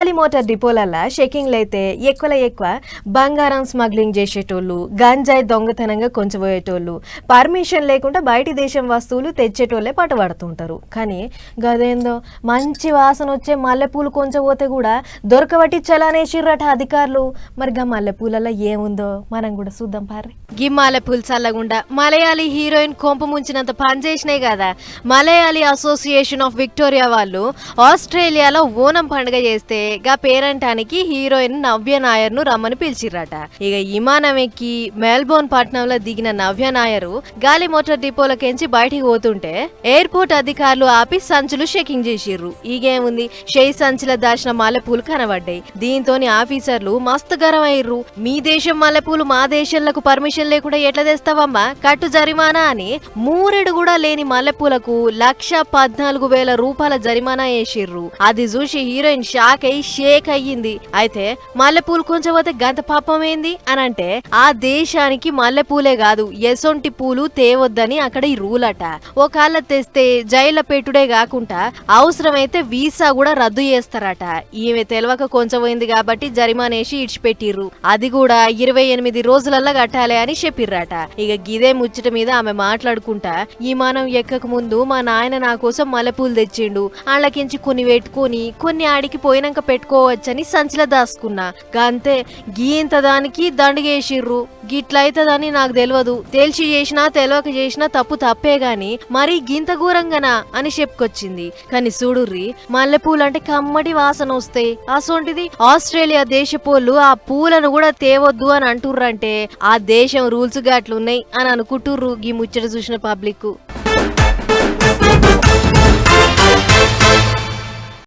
Motor డిపోలల్లా షెకింగ్లు అయితే ఎక్కువ బంగారం స్మగ్లింగ్ చేసేటోళ్ళు, గంజాయి దొంగతనంగా కొంచబోయేటోళ్ళు, పర్మిషన్ లేకుండా బయటి దేశం వస్తువులు తెచ్చేటోళ్ళే పట్టుబడుతుంటారు. కానీ గదేందో మంచి వాసన వచ్చే మల్లెపూలు కొంచబోతే కూడా దొరకబట్టి చలానేసిర్రట అధికారులు. మరి గా మల్లెపూలలో ఏముందో మనం కూడా చూద్దాం పార్రి. గి మల్లెపూలు చల్లగుండా మలయాళీ హీరోయిన్ కొంప ముంచినంత పనిచేసినాయి కదా. మలయాళీ అసోసియేషన్ ఆఫ్ విక్టోరియా వాళ్ళు ఆస్ట్రేలియాలో ఓనం పండుగ చేస్తే గా పేరంటానికి హీరోయిన్ నవ్య నాయర్ ను రమ్మని పిలిచిర్రట. ఇక విమానం ఎక్కి మెల్బోర్న్ పట్టణంలో దిగిన నవ్య నాయరు గాలి మోటార్ డిపోలకెంచి బయటికి పోతుంటే ఎయిర్పోర్ట్ అధికారులు ఆపి సంచులు చెకింగ్ చేసిర్రు. ఈగేముంది, షెయి సంచుల దాచిన మల్లెపూలు కనబడ్డాయి. దీంతో ఆఫీసర్లు మస్తు గరం అయ్యిర్రు. మీ దేశం మల్లెపూలు మా దేశంలకు పర్మిషన్ లేకుండా ఎట్లా తెస్తావమ్మా, కట్టు జరిమానా అని మూరెడు కూడా లేని మల్లెపూలకు ₹1,14,000 జరిమానా వేసిర్రు. అది చూసి హీరోయిన్ షాక్ అయి షేక్ అయ్యింది. అయితే మల్లెపూలు కొంచెం పోతే గంత పాపమేంది అని అంటే, ఆ దేశానికి మల్లెపూలే కాదు ఎసొంటి పూలు తేవద్దని అక్కడ ఈ రూల్ అట. ఒకవేళ తెస్తే జైల్లో పెట్టుడే కాకుండా అవసరమైతే వీసా కూడా రద్దు చేస్తారట. ఈమె తెలవక కొంచెం పోయింది కాబట్టి జరిమానేసి ఇడిచిపెట్టిర్రు. అది కూడా 28 రోజులల్లా కట్టాలి అని చెప్పిర్రట. ఇక గిదే ముచ్చట మీద ఆమె మాట్లాడుకుంటా, ఈ మనం ఎక్కక ముందు మా నాయన నా కోసం మల్లెపూలు తెచ్చిండు, వాళ్ళకించి కొన్ని పెట్టుకొని కొన్ని ఆడికి పోయినాక పెట్టుకోవచ్చని సంచిలో దాసుకున్నా. గంతే, గీంత దానికి దండగేసిర్రు. గిట్లయితదని నాకు తెలియదు, తెలిసి చేసినా తెలియక చేసినా తప్పు తప్పే గాని మరి గింత ఘోరంగానా అని చెప్పుకొచ్చింది. కానీ చూడుర్రి, మల్లెపూలంటే కమ్మటి వాసన వస్తాయి. అసొంటిది ఆస్ట్రేలియా దేశపోళ్ళు ఆ పూలను కూడా తేవద్దు అని అంటుర్రంటే ఆ దేశం రూల్స్ గాట్లున్నాయి అని అనుకుంటుర్రు గీ ముచ్చట చూసిన పబ్లిక్.